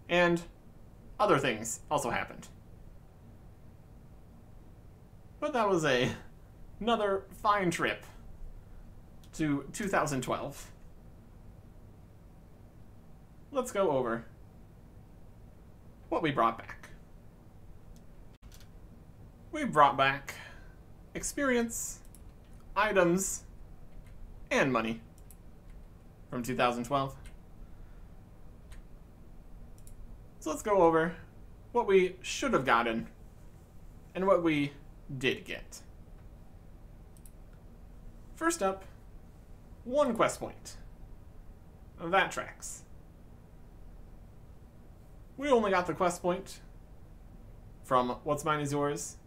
And other things also happened. But that was another fine trip to 2012. Let's go over what we brought back. We brought back experience, items, and money from 2012. So let's go over what we should have gotten and what we did get. First up, 1 quest point. That tracks. We only got the quest point from What's Mine is Yours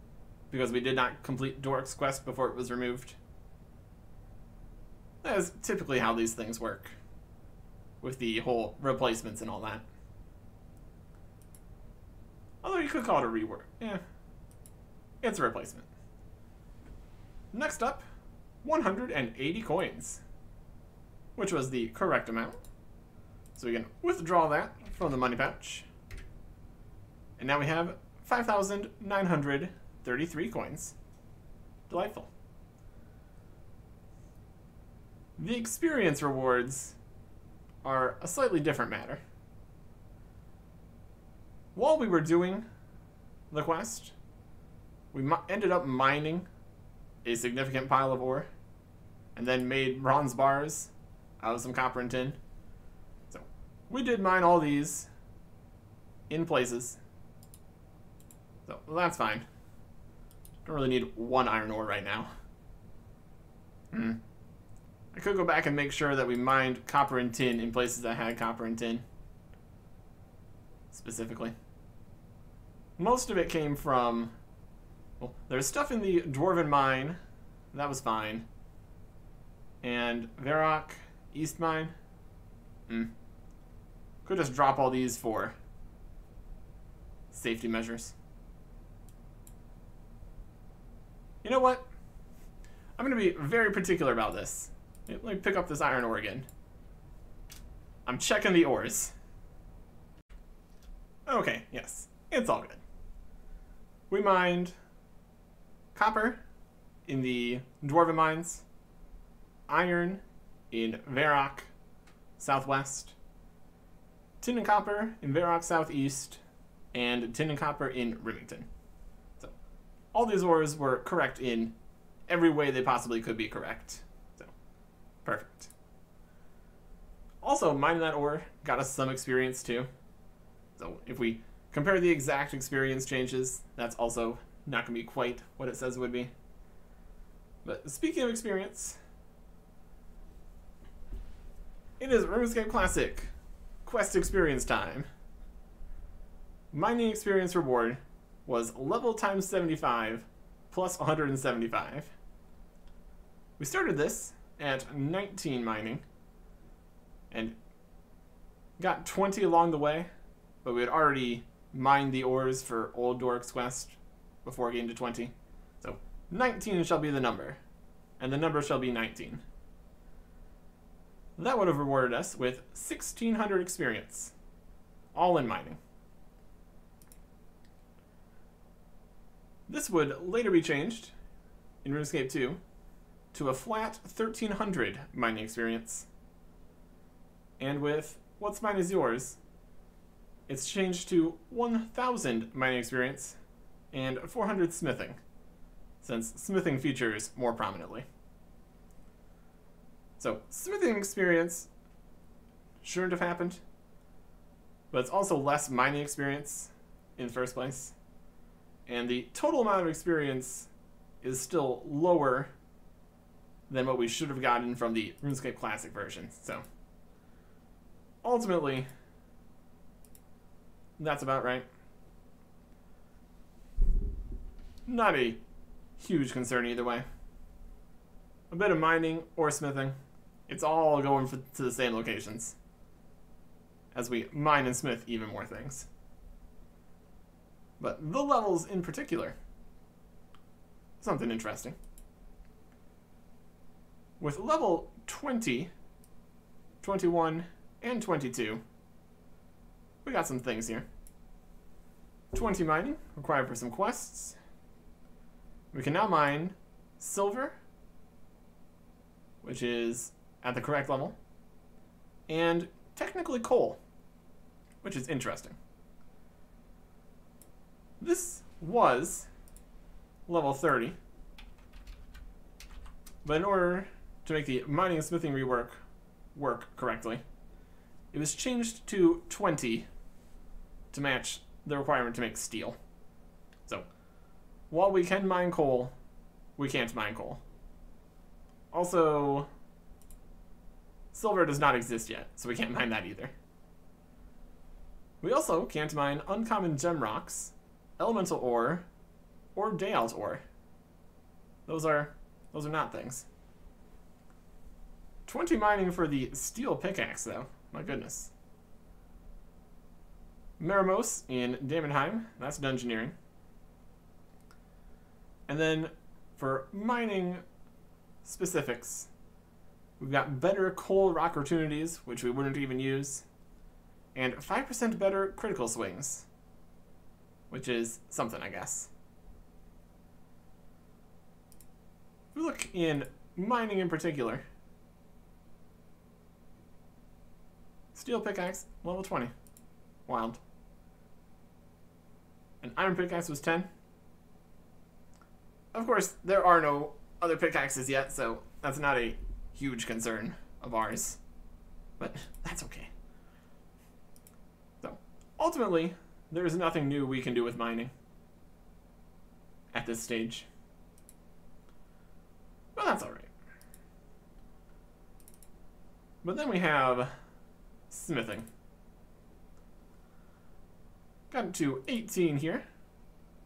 because we did not complete Doric's quest before it was removed. That is typically how these things work, with the whole replacements and all that. Although you could call it a rework. Yeah, it's a replacement. Next up, 180 coins, which was the correct amount. So we can withdraw that from the money pouch. And now we have 5,933 coins. Delightful. The experience rewards are a slightly different matter. While we were doing the quest, we ended up mining a significant pile of ore and then made bronze bars out of some copper and tin. So we did mine all these in places. So that's fine. Don't really need 1 iron ore right now. I could go back and make sure that we mined copper and tin in places that had copper and tin. Specifically. Most of it came from... Well, there's stuff in the Dwarven Mine. That was fine. And Varrock East Mine. Could just drop all these for safety measures. You know what? I'm going to be very particular about this. Let me pick up this iron ore again. I'm checking the ores. Okay, yes. It's all good. We mined copper in the Dwarven Mines, iron in Varrock Southwest, tin and copper in Varrock Southeast, and tin and copper in Remington. So, all these ores were correct in every way they possibly could be correct. So, perfect. Also, mining that ore got us some experience too. So, if we compare the exact experience changes, that's also not going to be quite what it says it would be. But speaking of experience, it is RuneScape Classic Quest Experience time. Mining experience reward was level times 75 plus 175. We started this at 19 mining, and got 20 along the way, but we had already mined the ores for Old Dork's quest before getting to 20. So 19 shall be the number, and the number shall be 19. That would have rewarded us with 1,600 experience, all in mining. This would later be changed in RuneScape 2 to a flat 1,300 mining experience. And with What's Mine Is Yours, it's changed to 1,000 mining experience and 400 smithing, since smithing features more prominently. So smithing experience shouldn't have happened, but it's also less mining experience in the first place. And the total amount of experience is still lower than what we should have gotten from the RuneScape Classic version. So ultimately, that's about right. Not a huge concern either way. A bit of mining or smithing, it's all going to the same locations as we mine and smith even more things. But the levels in particular, something interesting. With level 20, 21, and 22, we got some things here. 20 mining, required for some quests. We can now mine silver, which is at the correct level, and technically coal, which is interesting. This was level 30, but in order to make the mining and smithing rework work correctly, it was changed to 20 to match the requirement to make steel. So, while we can mine coal, we can't mine coal. Also, silver does not exist yet, so we can't mine that either. We also can't mine uncommon gem rocks, elemental ore, or day out ore. Those are not things. 20 mining for the steel pickaxe, though. My goodness. Meramos in Damonheim, that's dungeoneering. And then for mining specifics, we've got better coal rock opportunities, which we wouldn't even use, and 5% better critical swings, which is something, I guess. If we look in mining in particular, steel pickaxe, level 20. Wild. An iron pickaxe was 10. Of course, there are no other pickaxes yet, so that's not a huge concern of ours. But that's okay. So, ultimately, there is nothing new we can do with mining at this stage. But that's alright. But then we have smithing. Got to 18 here,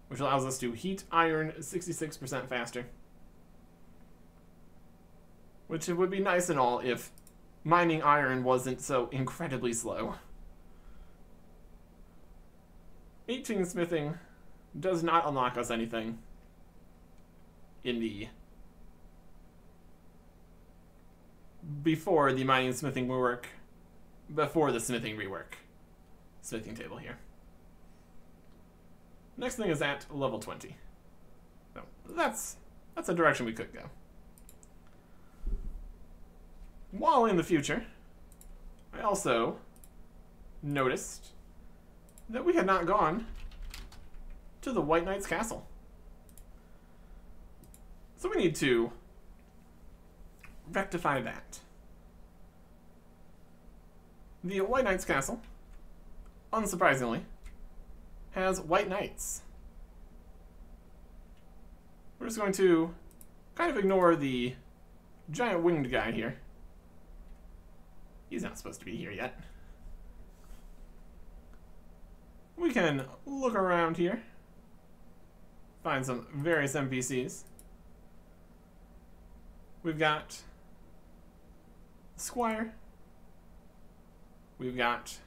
which allows us to heat iron 66% faster. Which it would be nice and all if mining iron wasn't so incredibly slow. 18 smithing does not unlock us anything in the before the mining and smithing rework, before the smithing rework. Smithing table here. Next thing is at level 20. So that's a direction we could go. While in the future, I also noticed that we had not gone to the White Knight's castle. So we need to rectify that. The White Knight's castle, unsurprisingly, has white knights. We're just going to kind of ignore the giant winged guy here. He's not supposed to be here yet. We can look around here, find some various NPCs. We've got Squire. We've got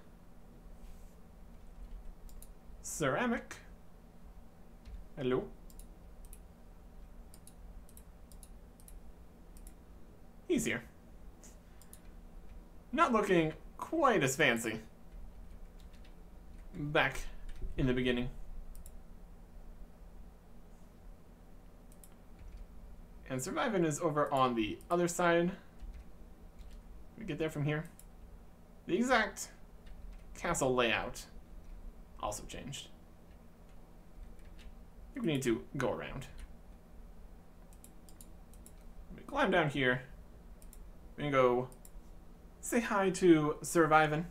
ceramic. Hello. He's here. Not looking quite as fancy. Back in the beginning. And surviving is over on the other side. We get there from here. The exact castle layout also changed. I think we need to go around. We climb down here. We can go say hi to surviving.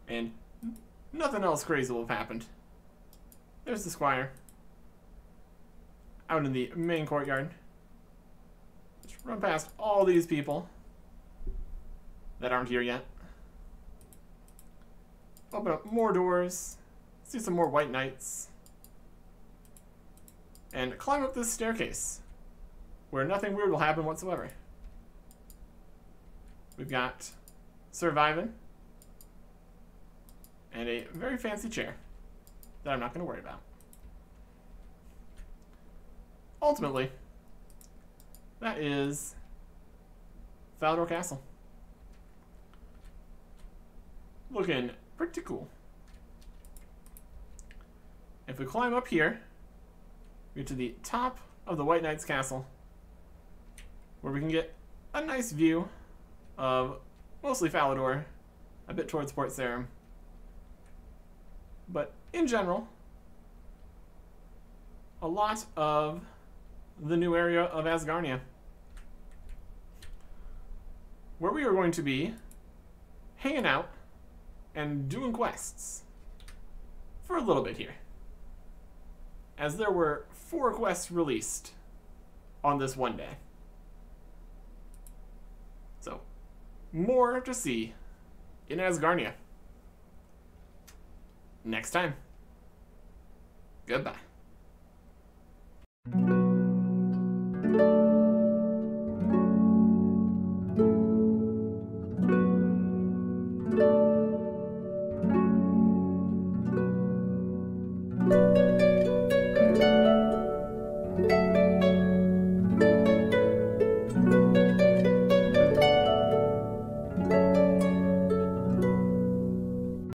And nothing else crazy will have happened. There's the squire. Out in the main courtyard. Just run past all these people that aren't here yet. Open up more doors. See some more white knights. And climb up this staircase, where nothing weird will happen whatsoever. We've got surviving. And a very fancy chair that I'm not going to worry about. Ultimately, that is Falador Castle. Looking pretty cool. If we climb up here, we get to the top of the White Knight's castle, where we can get a nice view of mostly Falador, a bit towards Port Sarim. But in general, a lot of the new area of Asgarnia, where we are going to be hanging out and doing quests for a little bit here, as there were 4 quests released on this one day. So, more to see in Asgarnia next time. Goodbye.